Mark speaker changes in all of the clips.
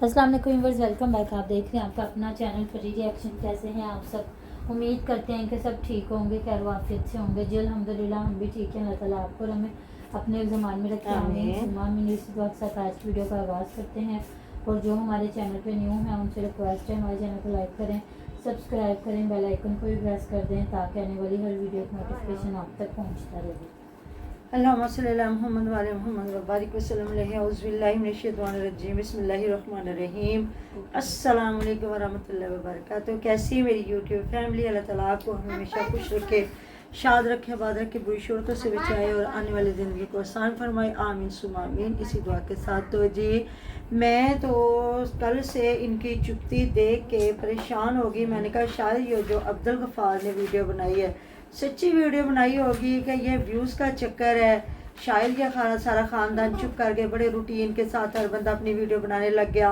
Speaker 1: अस्सलाम वालेकुम viewers, welcome back. आप देख रहे हैं आपका अपना चैनल फरी रिएक्शन। कैसे हैं आप सब? उम्मीद करते हैं कि सब ठीक होंगे, खैर वाफियत से होंगे जी। अल्हम्दुलिल्लाह हम भी ठीक हैं। अल्लाह ताला आपको और हमें अपने ज़मान में रखे। आमीन। इस दुआ के साथ आज वीडियो का आगाज़ करते हैं। और जो हमारे चैनल पे न्यू हैं उनसे रिक्वेस्ट है हमारे चैनल को लाइक करें, सब्सक्राइब करें, बेल आइकन को भी प्रेस कर दें ताकि आने वाली हर वीडियो की नोटिफिकेशन आप तक पहुँचता रहे।
Speaker 2: अल्लाहुम्मा सल्ली अला मुहम्मद व अला मुहम्मद व बारिक वसल्लम अलैहि। औज़ु बिल्लाहि मिनश शैतानिर रजीम। बिस्मिल्लाहिर रहमानिर रहीम। अस्सलामु अलैकुम व रहमतुल्लाहि व बरकातुहू। कैसी है मेरी यूट्यूब फैमिली? अल्लाह ताला आपको हमेशा खुश रखे, शाद रखे, आबाद रखे, बुरी शोरतों से बचाए और आने वाली ज़िंदगी को आसान फरमाए। आमीन सुम्मा आमीन। इसी दुआ के साथ तो जी मैं तो कल से इनकी चुप्ती देख के परेशान होगी। मैंने कहा शायद ये जो अब्दुल गफ़ार ने वीडियो बनाई है सच्ची वीडियो बनाई होगी कि ये व्यूज़ का चक्कर है। शायद ये सारा ख़ानदान चुप कर गए, बड़े रूटीन के साथ हर बंदा अपनी वीडियो बनाने लग गया।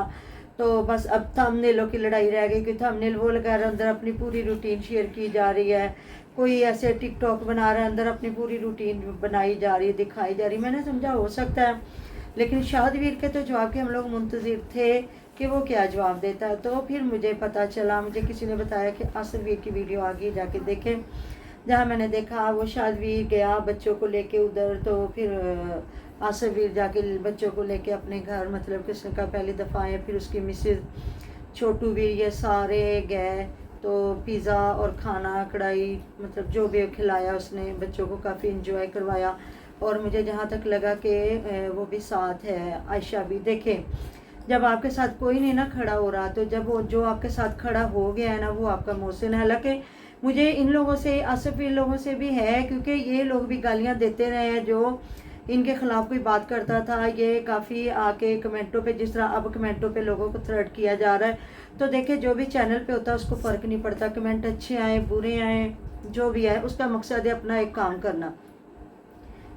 Speaker 2: तो बस अब थंबनेलों की लड़ाई रह गई कि थंबनेल वो लगा रहा है, अंदर अपनी पूरी रूटीन शेयर की जा रही है। कोई ऐसे टिकटॉक बना रहा है, अंदर अपनी पूरी रूटीन बनाई जा रही है, दिखाई जा रही है। मैंने समझा हो सकता है, लेकिन शाहदवीर के तो जवाब के हम लोग मुंतज़िर थे कि वो क्या जवाब देता है। तो फिर मुझे पता चला, मुझे किसी ने बताया कि आसिफवीर की वीडियो आगे जाके देखें, जहाँ मैंने देखा वो शाहदवीर गया बच्चों को लेके उधर। तो फिर आसिफवीर जाके बच्चों को लेके अपने घर, मतलब किसने का पहली दफ़ा है, फिर उसकी मिसेज छोटू वीर, ये सारे गए। तो पिज़्ज़ा और खाना कढ़ाई, मतलब जो भी खिलाया उसने, बच्चों को काफ़ी इंजॉय करवाया। और मुझे जहाँ तक लगा कि वो भी साथ है, आयशा भी। देखें, जब आपके साथ कोई नहीं ना खड़ा हो रहा, तो जब वो जो आपके साथ खड़ा हो गया है ना, वो आपका मोहसिन है। हालांकि मुझे इन लोगों से, आसिफवीर लोगों से भी है, क्योंकि ये लोग भी गालियां देते रहे हैं। जो इनके खिलाफ कोई बात करता था, ये काफ़ी आके कमेंटों पे, जिस तरह अब कमेंटों पे लोगों को थ्रेट किया जा रहा है। तो देखिए, जो भी चैनल पे होता है उसको फ़र्क नहीं पड़ता, कमेंट अच्छे आए बुरे आए जो भी आए, उसका मकसद है अपना एक काम करना।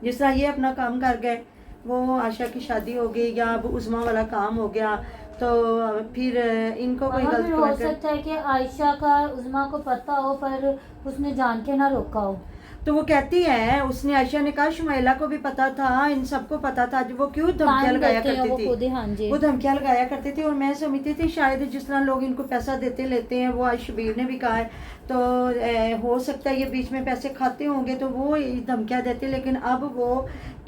Speaker 2: जिस तरह ये अपना काम कर गए, वो आशा की शादी हो गई या अब उज़मा वाला काम हो गया, तो फिर इनको कोई गलत
Speaker 1: हो सकता है कि आयशा का उज़मा को पता हो पर उसने जान के ना रोका हो।
Speaker 2: तो वो कहती है, उसने, आयशा ने कहा शुमैला को भी पता था, इन सबको पता था, वो क्यों धमकियां लगाया करती थी, वो धमकियां लगाया करती थी। और मैं समझती थी शायद जिस तरह लोग इनको पैसा देते लेते हैं, वो आज शबीर ने भी कहा है, तो हो सकता है ये बीच में पैसे खाते होंगे तो वो धमकियां देते। लेकिन अब वो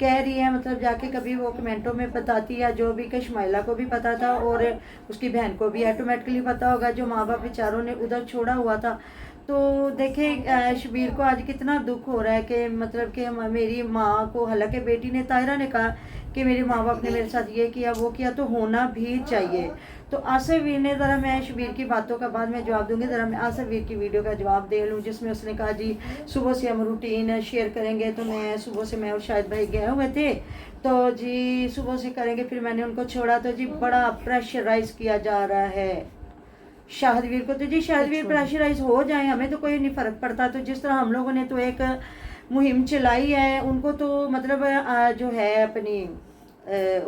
Speaker 2: कह रही है, मतलब जाके कभी वो कमेंटों में बताती है जो भी, कि शुमैला को भी पता था और उसकी बहन को भी ऑटोमेटिकली पता होगा, जो माँ बाप बेचारों ने उधर छोड़ा हुआ था। तो देखें, शबीर को आज कितना दुख हो रहा है कि मतलब कि मेरी माँ को, हालांकि बेटी ने, ताहिरा ने कहा कि मेरे माँ बाप ने मेरे साथ ये किया वो किया, तो होना भी चाहिए। तो आसिफवीर ने, ज़रा मैं शबीर की बातों का बाद में जवाब दूंगी, ज़रा मैं आसिफवीर की वीडियो का जवाब दे लूँ, जिसमें उसने कहा जी सुबह से हम रूटीन शेयर करेंगे। तो मैं सुबह से, मैं और शायद भाई गए हुए थे, तो जी सुबह से करेंगे, फिर मैंने उनको छोड़ा। तो जी बड़ा प्रेशराइज किया जा रहा है शाहदवीर को। तो जी शाहदवीर प्रेशराइज हो जाए, हमें तो कोई नहीं फ़र्क पड़ता। तो जिस तरह हम लोगों ने तो एक मुहिम चलाई है, उनको तो मतलब जो है अपनी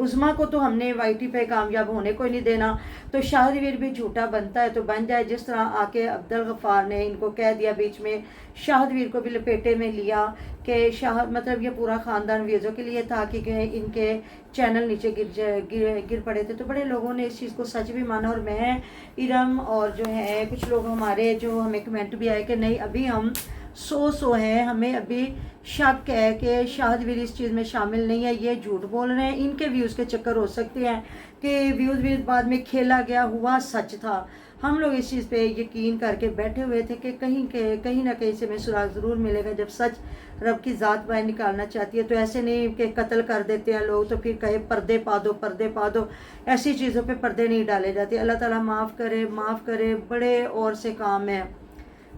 Speaker 2: उज़मा को तो हमने वाईटी पे कामयाब होने को ही नहीं देना। तो शाहदवीर भी झूठा बनता है तो बन जाए। जिस तरह आके अब्दुल गफ़ार ने इनको कह दिया, बीच में शाहदवीर को भी लपेटे में लिया कि मतलब ये पूरा ख़ानदान व्यूज़ों के लिए था कि इनके चैनल नीचे गिर पड़े थे। तो बड़े लोगों ने इस चीज़ को सच भी माना। और मैं, इरम और जो है कुछ लोग हमारे, जो हमें कमेंट भी आए कि नहीं अभी हम सो है, हमें अभी शक है कि शाहदवीर इस चीज़ में शामिल नहीं है, ये झूठ बोल रहे हैं, इनके व्यूज़ के चक्कर हो सकते हैं कि व्यूज़ बाद में खेला गया, हुआ सच था। हम लोग इस चीज़ पे यकीन करके बैठे हुए थे कि कहीं ना कहीं से हमें सुराग ज़रूर मिलेगा। जब सच रब की ज़ात बाहर निकालना चाहती है, तो ऐसे नहीं कि कत्ल कर देते हैं लोग तो फिर कहे पर्दे पा दो, पर्दे पा दो। ऐसी चीज़ों पे पर्दे नहीं डाले जाते। अल्लाह ताला माफ़ करे, माफ़ करे। बड़े और से काम है,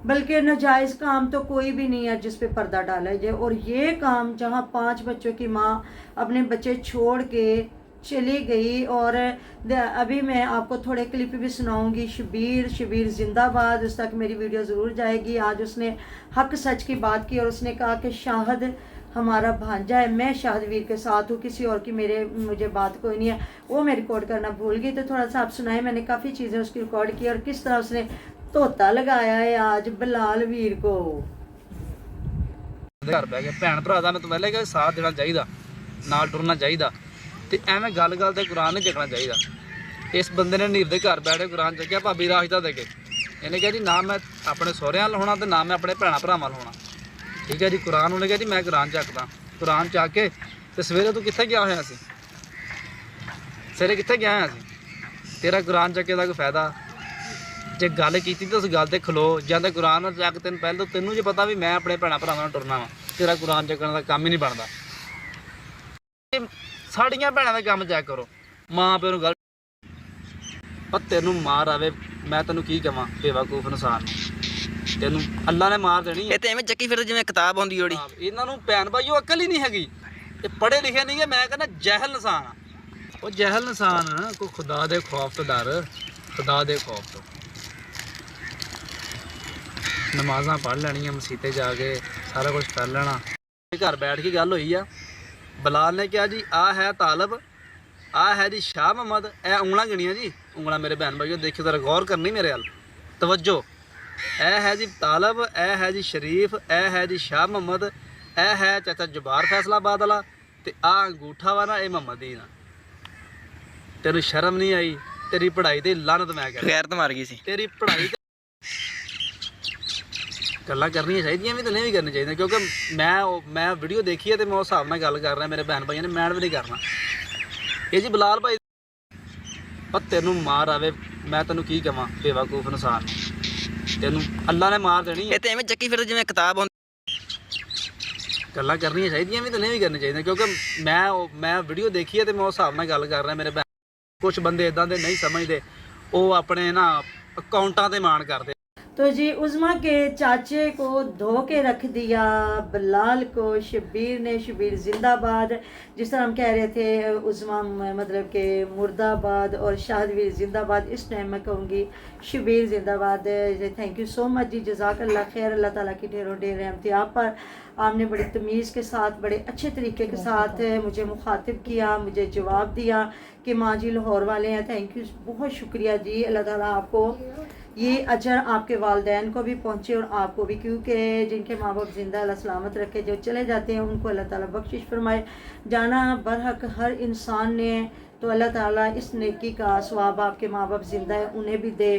Speaker 2: बल्कि नाजायज़ काम तो कोई भी नहीं है जिस पे पर्दा डाला जाए। और ये काम, जहाँ 5 बच्चों की माँ अपने बच्चे छोड़ के चली गई। और अभी मैं आपको थोड़े क्लिप भी सुनाऊंगी। शबीर जिंदाबाद, उस तक मेरी वीडियो ज़रूर जाएगी। आज उसने हक सच की बात की और उसने कहा कि शाहद हमारा भांजा है, मैं शाहदवीर के साथ हूँ, किसी और की मुझे बात कोई नहीं है। वो मैं रिकॉर्ड करना भूल गई, तो थोड़ा सा आप सुनाए। मैंने काफ़ी चीज़ें उसकी रिकॉर्ड की और किस तरह उसने ਧੋਤਾ लगाया है आज बलाल वीर को।
Speaker 3: घर बह गए भैन भरा का तो पहले साथ देना चाहिए, नाल टुरना चाहिए, तो एवं गल गल ते कुरान नहीं झगना चाहिए। ਇਸ ਬੰਦੇ ਨੇ ਨੀਰ ਦੇ ਘਰ ਬੈਠੇ ਕੁਰਾਨ ਚੱਕਿਆ ਭਾਬੀ ਰਾਸ਼ਦਾ ਦੇ ਕੇ। ਇਹਨੇ ਕਿਹਾ ਜੀ ਨਾ ਮੈਂ ਆਪਣੇ ਸਹੁਰਿਆਂ ਨਾਲ ਹੋਣਾ ਤੇ ਨਾ ਮੈਂ ਆਪਣੇ ਭੈਣਾਂ ਭਰਾਵਾਂ ਨਾਲ ਹੋਣਾ। ਠੀਕ ਹੈ ਜੀ। ਕੁਰਾਨ ਉਹਨੇ ਕਿਹਾ ਜੀ ਮੈਂ ਕੁਰਾਨ ਚੱਕਦਾ। ਕੁਰਾਨ ਚੱਕ ਕੇ ਤੇ ਸਵੇਰੇ ਤੂੰ ਕਿੱਥੇ ਗਿਆ ਹੋਇਆ ਸੀ? ਸਵੇਰੇ ਕਿੱਥੇ ਗਿਆ ਹੋਇਆ ਸੀ? ਤੇਰਾ ਕੁਰਾਨ ਚੱਕੇ ਦਾ ਕੋਈ ਫਾਇਦਾ? ਜੇ ਗੱਲ ਕੀਤੀ ਤਾਂ ਉਸ ਗੱਲ ਤੇ ਖਲੋ। ਜਾਂ ਤਾਂ ਕੁਰਾਨ ਨਾਲ ਚੱਕ ਤੈਨੂੰ ਪਹਿਲਾਂ ਤਾਂ ਤੈਨੂੰ ਜੇ ਪਤਾ ਵੀ ਮੈਂ ਆਪਣੇ ਭੈਣਾਂ ਭਰਾਵਾਂ ਨਾਲ ਟੁਰਨਾ ਵਾ, ਤੇਰਾ ਕੁਰਾਨ ਚੱਕਣ ਦਾ ਕੰਮ ਹੀ ਨਹੀਂ ਬਣਦਾ। ਸਾਡੀਆਂ ਭੈਣਾਂ ਦਾ ਕੰਮ ਚੈੱਕ ਕਰੋ। ਮਾਂ ਪਿਓ ਨੂੰ ਗੱਲ ਪਰ ਤੈਨੂੰ ਮਾਰ ਆਵੇ ਮੈਂ ਤੈਨੂੰ ਕੀ ਕਵਾਂ ਬੇਵਕੂਫ ਇਨਸਾਨ ਨੂੰ। ਤੈਨੂੰ ਅੱਲਾ ਨੇ ਮਾਰ ਦੇਣੀ।
Speaker 4: ਇਹ ਤੇ ਐਵੇਂ ਚੱਕੀ ਫਿਰ ਜਿਵੇਂ ਕਿਤਾਬ ਹੁੰਦੀ ਹੋੜੀ।
Speaker 3: ਇਹਨਾਂ ਨੂੰ ਭੈਣ ਭਾਈਓ ਅਕਲ ਹੀ ਨਹੀਂ ਹੈਗੀ। ਇਹ ਪੜ੍ਹੇ ਲਿਖੇ ਨਹੀਂ ਗੇ। ਮੈਂ ਕਹਿੰਦਾ ਜਹਿਲ ਇਨਸਾਨ ਆ। ਉਹ ਜਹਿਲ ਇਨਸਾਨ ਕੋਈ ਖੁਦਾ ਦੇ ਖੌਫ ਤੋਂ ਡਰ, ਖੁਦਾ ਦੇ ਖੌਫ ਤੋਂ। ਨਮਾਜ਼ਾਂ ਪੜ੍ਹ ਲੈਣੀਆਂ, ਮਸੀਤੇ ਜਾ ਕੇ ਸਾਰਾ ਕੁਝ ਕਰ ਲੈਣਾ। ਘਰ ਬੈਠ ਕੇ ਗੱਲ ਹੋਈ ਆ। ਬਲਾਲ ਨੇ ਕਿਹਾ ਜੀ ਆ ਹੈ ਤਾਲਬ, ਆ ਹੈ ਜੀ ਸ਼ਾਹ ਮੁਹੰਮਦ। ਇਹ ਉਂਗਲਾਂ ਗਿਣੀਆਂ ਜੀ, ਉਂਗਲਾਂ ਮੇਰੇ ਭੈਣ ਭਾਈਓ ਦੇਖਿਓ ਜ਼ਰਾ ਗੌਰ ਕਰਨੀ ਮੇਰੇ ਵੱਲ, ਤਵੱਜੋ। ਇਹ ਹੈ ਜੀ ਤਾਲਬ, ਇਹ ਹੈ ਜੀ ਸ਼ਰੀਫ, ਇਹ ਹੈ ਜੀ ਸ਼ਾਹ ਮੁਹੰਮਦ, ਇਹ ਹੈ ਚਾਚਾ ਜੁਬਾਰ ਫੈਸਲਾਬਾਦ ਵਾਲਾ ਤੇ ਆ ਅੰਗੂਠਾ ਵਾ ਨਾ ਇਹ ਮੁਹੰਮਦੀਨ ਆ। ਤੈਨੂੰ ਸ਼ਰਮ ਨਹੀਂ ਆਈ? ਤੇਰੀ ਪੜ੍ਹਾਈ ਤੇ ਲਾਨਤ ਮੈਂ ਕਹਿੰਦਾ।
Speaker 4: ਗੈਰਤ ਮਾਰ ਗਈ ਸੀ
Speaker 3: ਤੇਰੀ ਪੜ੍ਹਾਈ ਗੱਲਾਂ ਕਰਨੀਆਂ ਚਾਹੀਦੀਆਂ ਵੀ ਤੇ ਨਹੀਂ ਵੀ ਕਰਨੀਆਂ ਚਾਹੀਦੀਆਂ, ਕਿਉਂਕਿ ਮੈਂ ਵੀਡੀਓ ਦੇਖੀ ਹੈ ਤੇ ਮੈਂ ਉਸ ਹਿਸਾਬ ਨਾਲ ਗੱਲ ਕਰ ਰਿਹਾ। ਮੇਰੇ ਭੈਣ ਭਾਈਆਂ ਨੇ ਮੈਂ ਵੀ ਨਹੀਂ ਕਰਨਾ। ਇਹ ਜੀ ਬਲਾਲ ਭਾਈ ਪਰ ਤੈਨੂੰ ਮਾਰ ਆਵੇ ਮੈਂ ਤੈਨੂੰ ਕੀ ਕਵਾਂ ਬੇਵਕੂਫ ਇਨਸਾਨ ਨੂੰ। ਤੈਨੂੰ ਅੱਲਾ ਨੇ ਮਾਰ ਦੇਣੀ।
Speaker 4: ਇਹ ਤੇ ਐਵੇਂ ਚੱਕੀ ਫਿਰ ਜਿਵੇਂ ਕਿਤਾਬ ਹੁੰਦੀ।
Speaker 3: ਗੱਲਾਂ ਕਰਨੀਆਂ ਚਾਹੀਦੀਆਂ ਵੀ ਤੇ ਨਹੀਂ ਵੀ ਕਰਨੀਆਂ ਚਾਹੀਦੀਆਂ, ਕਿਉਂਕਿ ਮੈਂ ਵੀਡੀਓ ਦੇਖੀ ਹੈ ਤੇ ਮੈਂ ਉਸ ਹਿਸਾਬ ਨਾਲ ਗੱਲ ਕਰ ਰਿਹਾ। ਮੇਰੇ ਭੈਣ ਕੁਛ ਬੰਦੇ ਇਦਾਂ ਦੇ ਨਹੀਂ ਸਮਝਦੇ, ਉਹ ਆਪਣੇ ਨਾ ਅਕਾਊਂਟਾਂ ਤੇ ਮਾਣ ਕਰਦੇ।
Speaker 2: तो जी उज़मा के चाचे को धो के रख दिया बलाल को शबीर ने। शबीर जिंदाबाद। जिस तरह हम कह रहे थे उज़मा मतलब के मुर्दाबाद और शाहदवीर जिंदाबाद, इस टाइम मैं कहूँगी शबीर जिंदाबाद। थैंक यू सो मच जी, जज़ाकल्लाह खैर। अल्लाह ताला की ढेरों ढेर रहमत आप पर। आपने बड़ी तमीज़ के साथ, बड़े अच्छे तरीके के साथ मुझे मुखातिब किया, मुझे जवाब दिया कि माँ जी लाहौर वाले हैं। थैंक यू, बहुत शुक्रिया जी। अल्लाह ताला आपको ये अजर आपके वालदैन को भी पहुँचे और आपको भी, क्योंकि जिनके माँ बाप ज़िंदा अल्लाह सलामत रखे, जो चले जाते हैं उनको अल्लाह ताला बख्शिश फरमाए। जाना बरहक हर इंसान ने, तो अल्लाह ताला इस नेकी का सवाब आपके माँ बाप ज़िंदा है उन्हें भी दे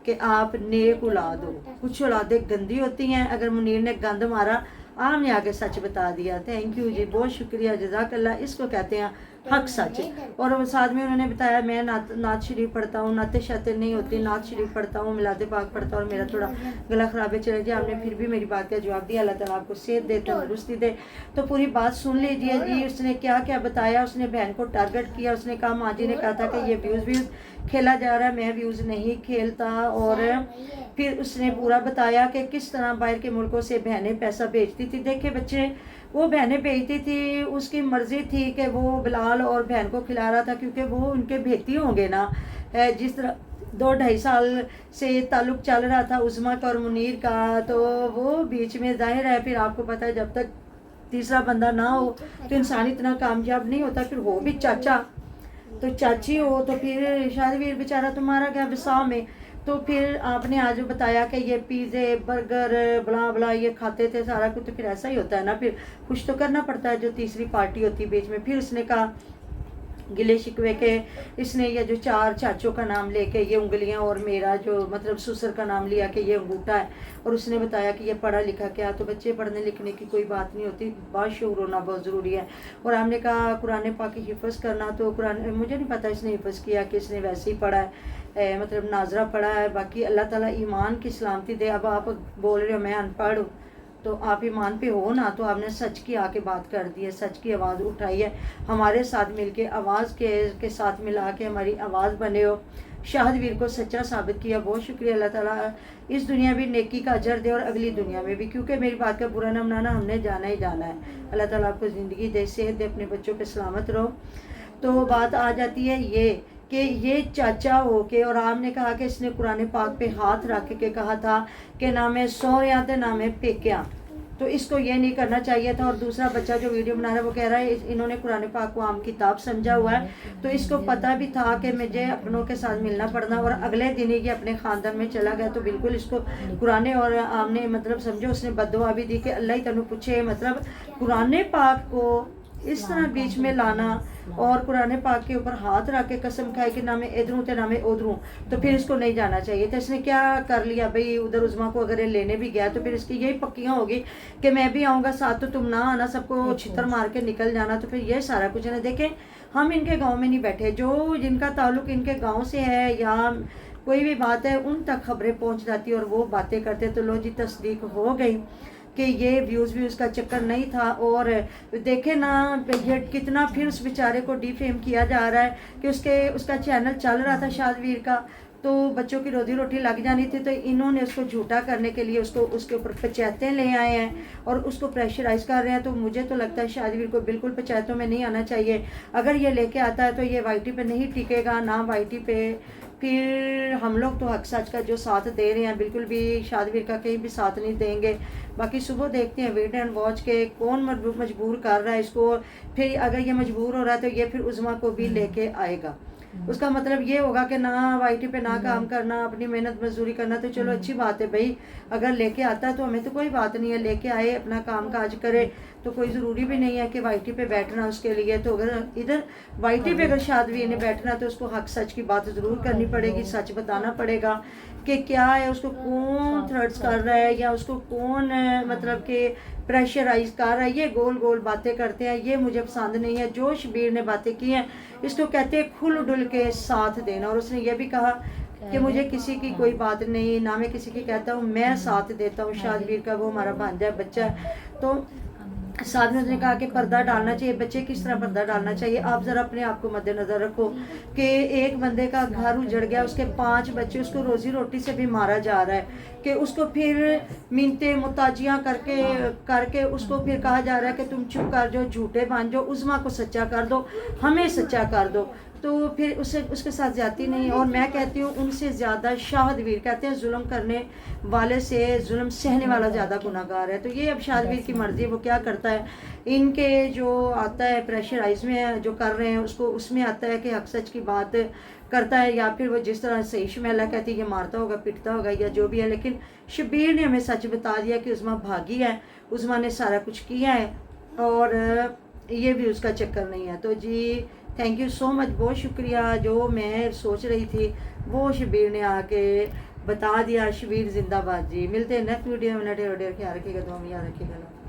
Speaker 2: कि आप नेक औलाद हो। कुछ औलादें गंदी होती हैं। अगर मुनीर ने गंद मारा, आपने आगे सच बता दिया। थैंक यू जी, बहुत शुक्रिया, जज़ाकल्लाह। इसको कहते हैं हक सच। और साथ में उन्होंने बताया मैं नात शरीफ पढ़ता हूँ, नाते शाते नहीं होती, नात शरीफ पढ़ता हूँ, मिलाद पाक पढ़ता हूँ और मेरा थोड़ा गला ख़राब है। चले जी, आपने फिर भी मेरी बात का जवाब दिया। अल्लाह ताला आपको सेहत दे, तंदुरुस्ती दे। तो पूरी बात सुन लीजिए जी। उसने क्या क्या बताया। उसने बहन को टारगेट किया। उसने कहा माँ जी ने कहा था कि ये व्यूज़ खेला जा रहा है, मैं व्यूज़ नहीं खेलता। और फिर उसने पूरा बताया कि किस तरह बाहर के मुल्कों से बहनें पैसा भेजती थी। देखिए बच्चे, वो बहनें भेजती थी, उसकी मर्ज़ी थी कि वो बिलाल और बहन को खिला रहा था, क्योंकि वो उनके भेती होंगे ना। जिस तरह 2-2.5 साल से ताल्लुक़ चल रहा था उज़मा का और मुनीर का, तो वो बीच में ज़ाहिर है, फिर आपको पता है जब तक तीसरा बंदा ना हो तो इंसान इतना कामयाब नहीं होता। फिर हो भी चाचा तो चाची हो, तो फिर शाहदवीर बेचारा तुम्हारा क्या विसाह में। तो फिर आपने आज बताया कि ये पिज़्ज़े बर्गर बला बला ये खाते थे सारा कुछ। तो फिर ऐसा ही होता है ना, फिर कुछ तो करना पड़ता है जो तीसरी पार्टी होती है बीच में। फिर उसने कहा गिले शिकवे के, इसने ये जो 4 चाचों का नाम लेके ये उंगलियां और मेरा जो मतलब ससुर का नाम लिया कि ये अंगूठा है। और उसने बताया कि ये पढ़ा लिखा क्या। तो बच्चे पढ़ने लिखने की कोई बात नहीं होती, बाशऊर होना बहुत ज़रूरी है। और हमने कहा कुरान पाक की हिफ़्ज़ करना, तो कुरान मुझे नहीं पता इसने हिफ़्ज़ किया कि इसने वैसे ही पढ़ा है, मतलब नाजरा पढ़ा है। बाकी अल्लाह ताला ईमान की सलामती दे। अब आप बोल रहे हो मैं अनपढ़ हूँ, तो आप ईमान पे हो ना, तो आपने सच की आके बात कर दी है, सच की आवाज़ उठाई है। हमारे साथ मिलके आवाज़ के साथ मिला के हमारी आवाज़ बने हो। शाहदवीर को सच्चा साबित किया, बहुत शुक्रिया। अल्लाह ताला इस दुनिया भी नेकी का अजर दे और अगली दुनिया में भी, क्योंकि मेरी बात का बुरा ना मनाना, हमने जाना ही जाना है। अल्लाह ताला आपको ज़िंदगी दे, सेहत दे, अपने बच्चों पे सलामत रहो। तो बात आ जाती है ये कि ये चाचा हो के, और आपने कहा कि इसने कुरान पाक पे हाथ रख के कहा था कि ना मैं सोहरियां ते ना मैं पेकियां, तो इसको ये नहीं करना चाहिए था। और दूसरा बच्चा जो वीडियो बना रहा है वो कह रहा है इन्होंने कुरान पाक को आम किताब समझा हुआ है, तो इसको पता भी था कि मुझे अपनों के साथ मिलना पड़ना, और अगले दिन ही ये अपने ख़ानदान में चला गया। तो बिल्कुल इसको कुरान और आमने मतलब समझो, उसने बद्दुआ भी दी कि अल्लाह ही तनु पूछे, मतलब कुरान पाक को اس طرح بیچ میں لانا اور قرآن پاک کے اوپر ہاتھ رکھ کے قسم کھائے کہ نہ میں ادھر ہوں نہ میں ادھر ہوں، تو پھر اس کو نہیں جانا چاہیے تھا۔ اس نے کیا کر لیا بھئی، ادھر عظمیٰ کو اگر یہ لینے بھی گیا تو پھر اس کی یہی پکیاں ہوگی کہ میں بھی آؤں گا ساتھ تو تم نہ آنا، سب کو چھتر مار کے نکل جانا، تو پھر یہ سارا کچھ ہے نا۔ دیکھیں ہم ان کے گاؤں میں نہیں بیٹھے، جو جن کا تعلق ان کے گاؤں سے ہے یا کوئی بھی بات ہے ان تک خبریں پہنچ جاتی اور وہ باتیں کرتے، تو لو جی تصدیق ہو گئی کہ یہ ویوز کا چکر نہیں تھا۔ اور دیکھیں نا یہ کتنا پھر اس بیچارے کو ڈی فیم کیا جا رہا ہے کہ اس کا چینل چل رہا تھا شادویر کا، تو بچوں کی روزی روٹی لگ جانی تھی، تو انہوں نے اس کو جھوٹا کرنے کے لیے اس کے اوپر پنچایتیں لے آئے ہیں اور اس کو پریشرائز کر رہے ہیں۔ تو مجھے تو لگتا ہے شادویر کو بالکل پنچایتوں میں نہیں آنا چاہیے۔ اگر یہ لے کے آتا ہے تو یہ وائی ٹی پہ نہیں ٹکے گا، نہ وائی ٹی پہ پھر ہم لوگ تو حق سچ کا جو ساتھ دے رہے ہیں بالکل بھی شادویر کا کہیں بھی ساتھ نہیں دیں گے۔ باقی صبح دیکھتے ہیں ویٹ اینڈ واچ کے کون مجبور کر رہا ہے اس کو، پھر اگر یہ مجبور ہو رہا ہے تو یہ پھر عظمیٰ کو بھی لے کے آئے گا۔ اس کا مطلب یہ ہوگا کہ نہ وائی ٹی پہ نہ کام کرنا، اپنی محنت مزدوری کرنا، تو چلو اچھی بات ہے بھائی، اگر لے کے آتا ہے تو ہمیں تو کوئی بات نہیں ہے، لے کے آئے اپنا کام کاج کرے، تو کوئی ضروری بھی نہیں ہے کہ وائی ٹی پہ بیٹھنا اس کے لیے۔ تو اگر ادھر وائی ٹی پہ اگر شادویر نے بیٹھنا تو اس کو حق سچ کی بات ضرور کرنی پڑے گی، سچ بتانا پڑے گا کہ کیا ہے، اس کو کون تھرٹس کر رہا ہے یا اس کو کون مطلب کہ پریشرائز کر رہا ہے۔ یہ گول گول باتیں کرتے ہیں، یہ مجھے پسند نہیں ہے۔ جو شبیر نے باتیں کی ہیں اس کو کہتے ہیں کھل ڈل کے ساتھ دینا، اور اس نے یہ بھی کہا کہ مجھے کسی کی کوئی بات نہیں، نہ میں کسی کی کہتا ہوں، میں ساتھ دیتا ہوں شادویر کا، وہ ہمارا بھانجا ہے، بچہ ہے۔ تو ساتھ میں اس نے کہا کہ پردہ ڈالنا چاہیے، بچے کس طرح پردہ ڈالنا چاہیے، آپ ذرا اپنے آپ کو مد نظر رکھو کہ ایک بندے کا گھر اجڑ گیا، اس کے 5 بچے، اس کو روزی روٹی سے بھی مارا جا رہا ہے، کہ اس کو پھر منتیں محتاجیاں کر کے اس کو پھر کہا جا رہا ہے کہ تم چپ کر جاؤ، جھوٹے بن جاؤ، عظمیٰ کو سچا کر دو، ہمیں سچا کر دو، تو پھر اس کے ساتھ زیادتی نہیں۔ اور میں کہتی ہوں ان سے زیادہ شادویر، کہتے ہیں ظلم کرنے والے سے ظلم سہنے والا زیادہ گناہ گار ہے۔ تو یہ اب شادویر کی مرضی ہے، وہ کیا کرتا ہے۔ ان کے جو آتا ہے پریشرائز میں جو کر رہے ہیں اس میں آتا ہے کہ حق سچ کی بات کرتا ہے، یا پھر وہ جس طرح صحیح شمیلہ کہتی ہے یہ مارتا ہوگا پٹتا ہوگا یا جو بھی ہے، لیکن شبیر نے ہمیں سچ بتا دیا کہ عظمیٰ بھاگی ہے، عظمیٰ نے سارا کچھ کیا ہے اور یہ بھی اس کا چکر نہیں ہے۔ تو جی تھینک یو سو مچ، بہت شکریہ، جو میں سوچ رہی تھی وہ شبیر نے آ کے بتا دیا۔ شبیر زندہ باد جی، ملتے ہیں نیکسٹ ویڈیو میں، خیال رکھیے گا، دعا میں یاد رکھیے گا۔